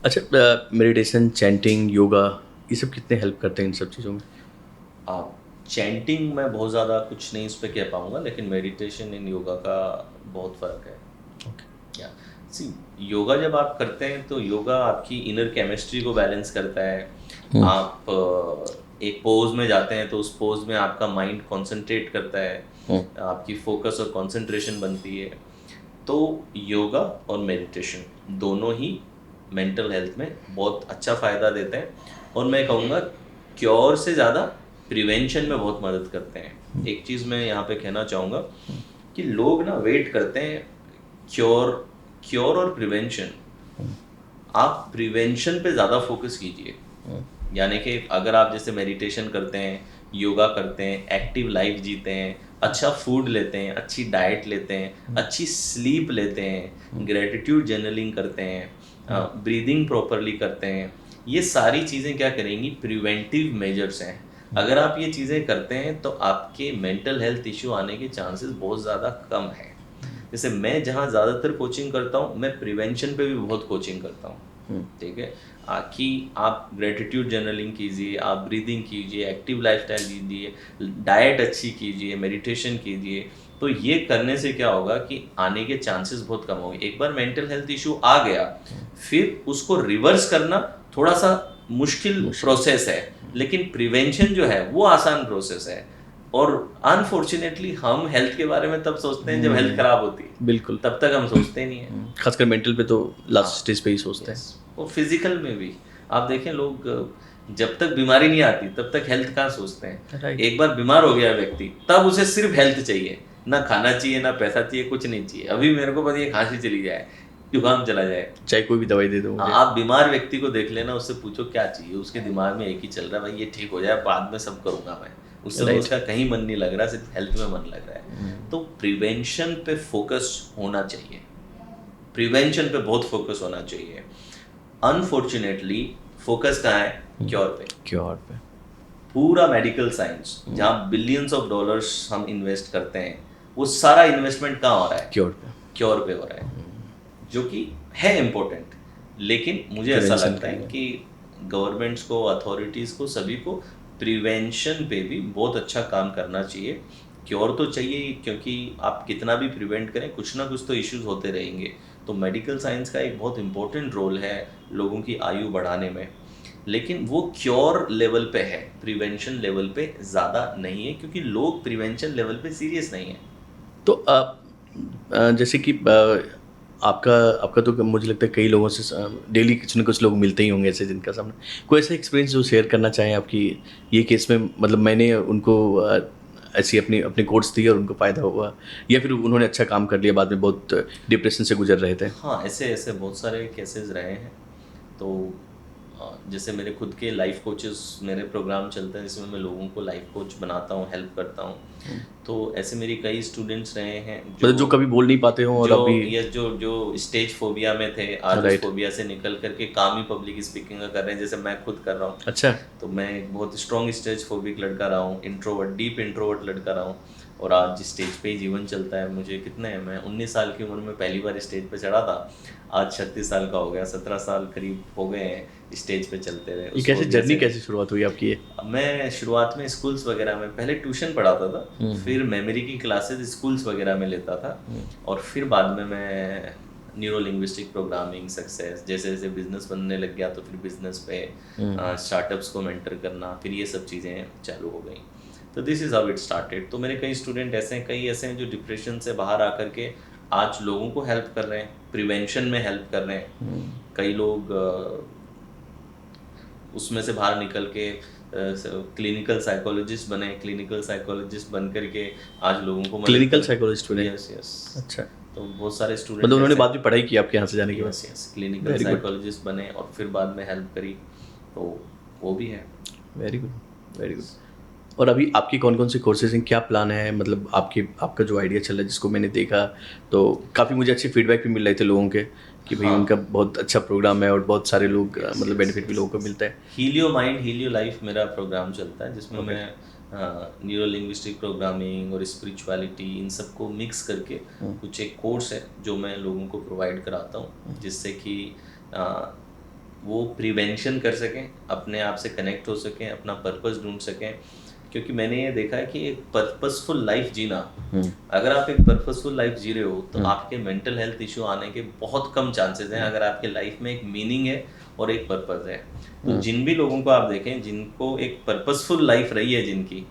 अच्छा, meditation, chanting, yoga, ये सब कितने हेल्प करते हैं इन सब चीज़ों में? चैंटिंग में बहुत ज़्यादा कुछ नहीं इस पे कह पाऊँगा, लेकिन मेडिटेशन इन योगा का बहुत फ़र्क है। ओके। या सी योगा जब आप करते हैं तो योगा आपकी इनर केमिस्ट्री को बैलेंस करता है। हुँ, आप एक पोज में जाते हैं तो उस पोज में आपका माइंड कंसंट्रेट करता है, हुँ, आपकी फोकस और कंसंट्रेशन बनती है। तो योगा और मेडिटेशन दोनों ही मेंटल हेल्थ में बहुत अच्छा फ़ायदा देते हैं, और मैं कहूँगा क्योर से ज़्यादा प्रिवेंशन में बहुत मदद करते हैं। एक चीज़ मैं यहाँ पे कहना चाहूँगा कि लोग ना वेट करते हैं क्योर क्योर और प्रिवेंशन। आप प्रिवेंशन पे ज़्यादा फोकस कीजिए। हुँ, यानी कि अगर आप जैसे मेडिटेशन करते हैं, योगा करते हैं, एक्टिव लाइफ जीते हैं, अच्छा फूड लेते हैं, अच्छी डाइट लेते हैं, अच्छी स्लीप लेते हैं, ग्रेटिट्यूड जर्नलिंग करते हैं, ब्रीदिंग प्रॉपरली करते हैं, ये सारी चीज़ें क्या करेंगी? प्रिवेंटिव मेजर्स हैं। अगर आप ये चीज़ें करते हैं तो आपके मेंटल हेल्थ इश्यू आने के चांसेस बहुत ज़्यादा कम हैं। जैसे मैं जहाँ ज़्यादातर कोचिंग करता हूँ, मैं प्रिवेंशन पे भी बहुत कोचिंग करता हूँ। हुँ, ठीक है? कि आप ग्रेटिट्यूड जर्नलिंग कीजिए, आप ब्रीदिंग कीजिए, एक्टिव लाइफ़स्टाइल लीजिए, डाइट अच्छी कीजिए, मेडिटेशन कीजिए। तो ये करने से क्या होगा कि आने के चांसेस बहुत कम होंगे। एक बार मेंटल हेल्थ इश्यू आ गया, फिर उसको रिवर्स करना थोड़ा-सा मुश्किल मुश्किल। प्रोसेस है, लेकिन प्रिवेंशन जो है वो आसान प्रोसेस है। और अनफॉर्च्युनेटली हम हेल्थ के बारे में तब सोचते हैं जब हेल्थ हुँ, खराब होती है, बिल्कुल। तब तक हम सोचते नहीं हैं। खासकर मेंटल पे तो लास्ट हाँ, स्टेज पे ही सोचते यस। हैं। और फिजिकल में भी आप देखें, लोग जब तक बीमारी नहीं आती तब तक हेल्थ कहाँ सोचते हैं। राइट। एक बार बीमार हो गया व्यक्ति, तब उसे सिर्फ हेल्थ चाहिए, ना खाना चाहिए, ना पैसा चाहिए, कुछ नहीं चाहिए। अभी मेरे को बस ये खांसी चली जाए, जुकाम चला जाए। चाहे कोई भी दवाई दे दो मुझे। आप बीमार व्यक्ति को देख लेना, उससे पूछो क्या चाहिए, उसके दिमाग में एक ही चल रहा है, भाई ये ठीक हो जाए, बाद में सब करूंगा मैं। उस समय राइट। उसका कहीं मन नहीं लग रहा, सिर्फ हेल्थ में मन लग रहा है। तो प्रिवेंशन पे फोकस होना चाहिए, प्रिवेंशन पे बहुत फोकस होना चाहिए। अनफॉर्चुनेटली फोकस कहाँ है? क्योर पे। क्योर पे। पूरा मेडिकल साइंस जहाँ बिलियंस ऑफ डॉलर्स हम इन्वेस्ट करते हैं, वो सारा इन्वेस्टमेंट कहाँ हो रहा है? क्योर पे। क्योर पे हो रहा है, जो कि है इम्पोर्टेंट। लेकिन मुझे ऐसा प्रिवेंशन लगता के है लिए। कि गवर्नमेंट्स को, अथॉरिटीज़ को, सभी को प्रिवेंशन पे भी बहुत अच्छा काम करना चाहिए। क्योर तो चाहिए ही, क्योंकि आप कितना भी प्रिवेंट करें, कुछ ना कुछ तो इश्यूज होते रहेंगे। तो मेडिकल साइंस का एक बहुत इंपॉर्टेंट रोल है लोगों की आयु बढ़ाने में, लेकिन वो क्योर लेवल पे है, प्रिवेंशन लेवल पे ज़्यादा नहीं है, क्योंकि लोग प्रिवेंशन लेवल पे सीरियस नहीं है। तो जैसे कि आपका आपका तो मुझे लगता है कई लोगों से डेली कुछ ना कुछ लोग मिलते ही होंगे ऐसे जिनका सामने कोई ऐसा एक्सपीरियंस जो शेयर करना चाहें आपकी ये केस में, मतलब मैंने उनको ऐसी अपनी अपने कोर्स दिए और उनको फ़ायदा हुआ, या फिर उन्होंने अच्छा काम कर लिया, बाद में बहुत डिप्रेशन से गुजर रहे थे? हाँ, ऐसे ऐसे बहुत सारे केसेस रहे हैं। तो जैसे मेरे खुद के लाइफ कोचेस, मेरे प्रोग्राम चलते हैं जिसमें मैं लोगों को लाइफ कोच बनाता हूँ, हेल्प करता हूँ। तो ऐसे मेरी कई स्टूडेंट्स रहे हैं मतलब जो कभी बोल नहीं पाते हों और जो अभी। ये जो जो स्टेज फोबिया में थे, आज उस राइट। फोबिया से निकल करके काम ही पब्लिक स्पीकिंग का कर रहे हैं, जैसे मैं खुद कर रहा हूँ। अच्छा। तो मैं एक बहुत स्ट्रॉन्ग स्टेज फोबिक लड़का रहा हूँ, इंट्रोवर्ट, डीप इंट्रोवर्ट लड़का रहा हूँ, और आज स्टेज पे ही जीवन चलता है। मुझे कितने हैं, मैं 19 साल की उम्र में पहली बार स्टेज पे चढ़ा था, आज 36 साल का हो गया, 17 साल करीब हो गए हैं स्टेज पे चलते हुए ये उस कैसे फोबिया जर्नी से। कैसे शुरुआत हुई आपकी ये? मैं शुरुआत में स्कूल्स वगैरह में पहले ट्यूशन पढ़ाता था, हम्म। फिर मेमोरी की क्लासेस स्कूल्स वगैरह में लेता था, और फिर बाद में मैं न्यूरो लिंग्विस्टिक प्रोग्रामिंग, सक्सेस, जैसे जैसे बिजनेस बनने लग गया तो फिर बिजनेस पे स्टार्टअप्स को मेंटर करना, फिर ये सब चीज़ें चालू हो गई। तो this is how it started. तो मेरे कई स्टूडेंट ऐसे हैं, कई ऐसे हैं जो डिप्रेशन से बाहर आकर के आज लोगों को हेल्प कर रहे हैं, प्रिवेंशन में हेल्प कर रहे हैं। कई लोग उसमें से बाहर निकल के क्लिनिकल साइकोलॉजिस्ट बने, क्लिनिकल साइकोलॉजिस्ट बन करके आज लोगों को मदद क्लिनिकल कर साइकोलॉजिस्ट रहे बने? हैं। Yes, yes. अच्छा। तो बहुत सारे मतलब स्टूडेंट उन्होंने ऐसे। बाद में पढ़ाई की आपके यहाँ से जाने के बाद? Yes, yes, clinical very good. Psychologist बने और फिर बाद में हेल्प करी, तो वो भी है। Very good. Very good. और अभी आपकी कौन कौन से कोर्सेज हैं, क्या प्लान है, मतलब आपकी आपका जो आइडिया चल रहा है जिसको मैंने देखा, तो काफ़ी मुझे अच्छे फीडबैक भी मिल रहे थे लोगों के कि भाई हाँ, उनका बहुत अच्छा प्रोग्राम है और बहुत सारे लोग यस, मतलब यस, बेनिफिट भी यस, लोगों को यस। मिलता है। हीलियो माइंड हीलियो लाइफ मेरा प्रोग्राम चलता है, जिसमें ओके। मैं न्यूरो लिंग्विस्टिक प्रोग्रामिंग और स्पिरिचुअलिटी इन सबको मिक्स करके कुछ एक कोर्स है जो मैं लोगों को प्रोवाइड कराता हूँ, जिससे कि वो प्रिवेंशन कर सकें, अपने आप से कनेक्ट हो सकें, अपना पर्पस ढूंढ सकें। क्योंकि मैंने ये देखा है कि एक पर्पसफुल लाइफ जीना, अगर आप एक पर्पसफुल लाइफ जी रहे हो तो आपके मेंटल हेल्थ इशू आने के बहुत कम चांसेस हैं, अगर आपके लाइफ में एक मीनिंग है और एक पर्पस है। तो जिन भी लोगों को आप देखें जिनको एक पर्पसफुल लाइफ रही है जिनकी,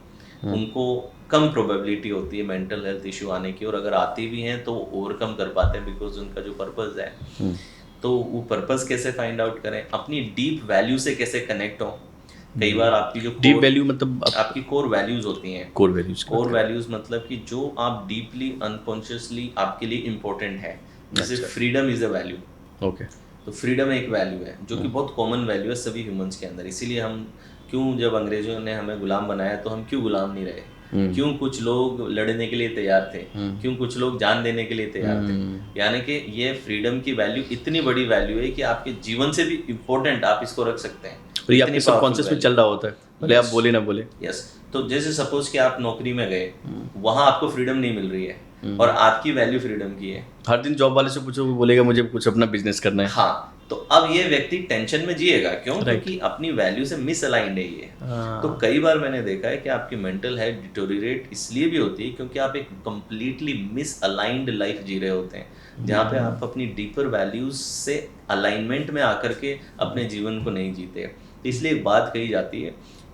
उनको कम प्रोबेबिलिटी होती है मेंटल हेल्थ इशू आने की, और अगर आती भी हैं तो ओवरकम कर पाते हैं बिकॉज उनका जो पर्पस है। तो वो पर्पस कैसे फाइंड आउट करें, अपनी डीप वैल्यू से कैसे कनेक्ट हो। कई बार आपकी जो डीप वैल्यू मतलब आपकी कोर वैल्यूज होती हैं, कोर वैल्यूज, कोर वैल्यूज मतलब कि जो आप डीपली अनकॉन्शियसली आपके लिए इम्पोर्टेंट है। जैसे freedom is a value. Okay, तो फ्रीडम एक वैल्यू है जो कि बहुत कॉमन वैल्यू है सभी ह्यूमंस के अंदर। इसीलिए हम क्यों, जब अंग्रेजों ने हमें गुलाम बनाया तो हम क्यों गुलाम नहीं रहे, क्यों कुछ लोग लड़ने के लिए तैयार थे, क्यों कुछ लोग जान देने के लिए तैयार थे। यानी कि ये फ्रीडम की वैल्यू इतनी बड़ी वैल्यू है कि आपके जीवन से भी इम्पोर्टेंट आप इसको रख सकते हैं। और ये आपके सबकॉन्शियस में चल रहा होता है, भले आप बोले ना बोले। यस। तो जैसे सपोज कि आप नौकरी में गए, वहां आपको फ्रीडम नहीं मिल रही है और आपकी वैल्यू फ्रीडम की है। हर दिन जॉब वाले से पूछो, वो बोलेगा मुझे कुछ अपना बिजनेस करना है। हाँ, तो अब ये व्यक्ति टेंशन में जिएगा, क्यों? क्योंकि अपनी वैल्यू से मिसअलाइंड है ये। तो कई बार मैंने देखा है कि आपकी मेंटल हेल्थ डिटोरिएट इसलिए भी होती है क्योंकि आप एक कंप्लीटली मिसअलाइंड लाइफ जी रहे होते हैं, जहाँ पे आप अपनी डीपर वैल्यूज से अलाइनमेंट में आकर के अपने जीवन को नहीं जीते। इसलिए एक बात कही जाती है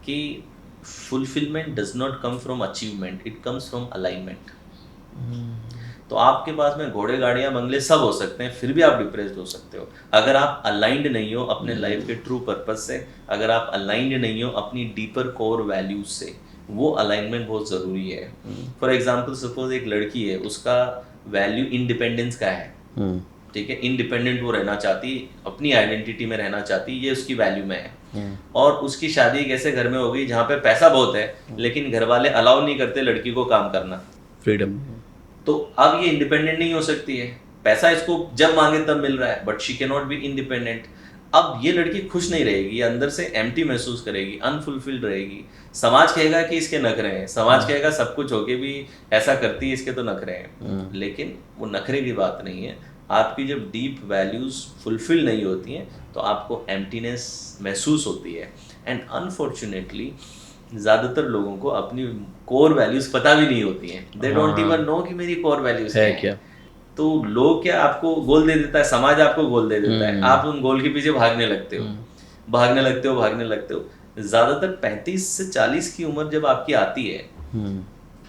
कि fulfilment does not come from achievement, it comes from alignment. तो आपके पास में घोड़े, गाड़ियां, बंगले सब हो सकते हैं, फिर भी आप डिप्रेस्ड हो सकते हो अगर आप अलाइंड नहीं हो अपने लाइफ के ट्रू पर्पस से, अगर आप अलाइंड नहीं हो अपनी डीपर कोर वैल्यूज से। वो अलाइनमेंट बहुत ज़रूरी है। फॉर एग्जाम्पल सपोज एक लड़की है, उसका वैल्यू इंडिपेंडेंस का है, ठीक है, इंडिपेंडेंट वो रहना चाहती, अपनी आइडेंटिटी में रहना चाहती, ये उसकी वैल्यू में है। और उसकी शादी एक ऐसे घर में हो गई जहाँ पे पैसा बहुत है लेकिन घर वाले अलाउ नहीं करते लड़की को काम करना, फ्रीडम। तो अब ये इंडिपेंडेंट नहीं हो सकती है। पैसा इसको जब मांगे तब मिल रहा है but she can not be independent. अब ये लड़की खुश नहीं रहेगी, ये अंदर से एम्प्टी महसूस करेगी, अनफुलफिल्ड रहेगी। समाज कहेगा कि इसके नखरे हैं, समाज कहेगा सब कुछ होके भी ऐसा करती है, इसके तो नखरे हैं। लेकिन वो नखरे की बात नहीं है। आपकी जब डीप वैल्यूज फुलफिल नहीं होती हैं तो आपको एम्प्टीनेस महसूस होती है। एंड अनफॉर्चुनेटली ज़्यादातर लोगों को अपनी कोर वैल्यूज पता भी नहीं होती हैं। दे डोंट इवन नो कि मेरी कोर वैल्यूज है क्या। तो लोग क्या, आपको गोल दे देता है, समाज आपको गोल दे देता है, आप उन गोल के पीछे भागने लगते हो, भागने लगते हो। ज़्यादातर 35 से 40 की उम्र जब आपकी आती है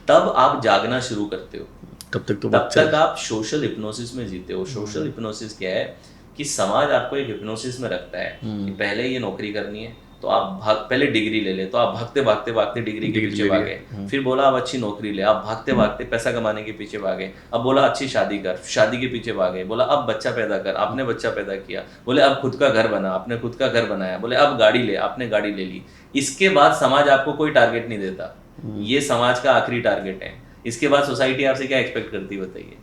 तब आप जागना शुरू करते हो। तब तक आप सोशल हिप्नोसिस में जीते हो। सोशल हिप्नोसिस क्या है कि समाज आपको एक हिप्नोसिस में रखता है कि पहले ये नौकरी करनी है तो आप पहले डिग्री ले ले, तो आप भागते डिग्री के पीछे भागे। फिर बोला अब अच्छी नौकरी ले, आप भागते पैसा कमाने के पीछे भागे। अब बोला अच्छी शादी कर, शादी के पीछे भागे। बोला अब बच्चा पैदा कर, आपने बच्चा पैदा किया। बोले अब खुद का घर बना, आपने खुद का घर बनाया। बोले अब गाड़ी ले, आपने गाड़ी ले ली। इसके बाद समाज आपको कोई टारगेट नहीं देता, ये समाज का आखिरी टारगेट है। इसके बाद सोसाइटी आपसे क्या एक्सपेक्ट करती है बताइए?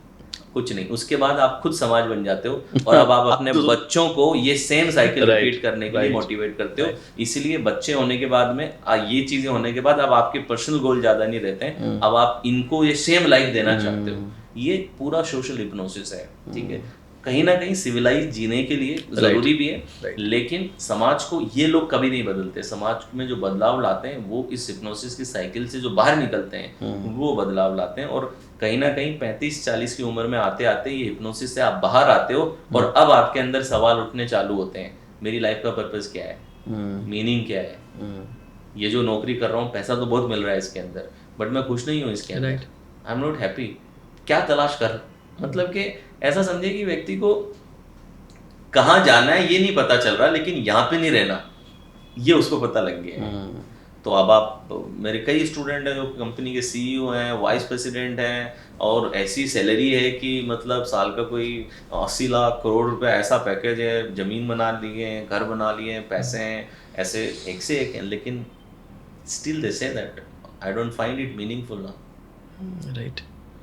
कुछ नहीं। उसके बाद आप खुद समाज बन जाते हो और अब आप अपने बच्चों को ये सेम साइकिल रिपीट करने के लिए मोटिवेट करते हो। इसीलिए बच्चे होने के बाद में ये चीजें होने के बाद अब आपके पर्सनल गोल ज्यादा नहीं रहते हैं, अब आप इनको ये सेम लाइफ देना चाहते हो। ये पूरा सोशल हिप्नोसिस है, ठीक है। कहीं ना कहीं सिविलाइज जीने के लिए जरूरी भी है, लेकिन समाज को ये लोग कभी नहीं बदलते। समाज में जो बदलाव लाते हैं वो इस हिप्नोसिस की साइकिल से जो बाहर निकलते हैं वो बदलाव लाते हैं। और कहीं ना कहीं 35-40 की उम्र में आते आते ये हिप्नोसिस से आप बाहर आते हो और अब आपके अंदर सवाल उठने चालू होते हैं, मेरी लाइफ का पर्पस क्या है, मीनिंग क्या है, ये जो नौकरी कर रहा हूँ पैसा तो बहुत मिल रहा है इसके अंदर बट मैं खुश नहीं हूँ इसके अंदर, आई एम नॉट हैप्पी, क्या तलाश कर। मतलब कि ऐसा समझे कि व्यक्ति को कहाँ जाना है ये नहीं पता चल रहा, लेकिन यहाँ पे नहीं रहना ये उसको पता लग गया है। तो अब आप, मेरे कई स्टूडेंट हैं जो कंपनी के सीईओ हैं, वाइस प्रेसिडेंट हैं, और ऐसी सैलरी है कि मतलब साल का कोई 80 लाख करोड़ रुपए ऐसा पैकेज है, ज़मीन बना लिए हैं, घर बना लिए हैं, पैसे हैं, ऐसे एक से एक हैं, लेकिन still they say that I don't find it meaningful ना। राइट।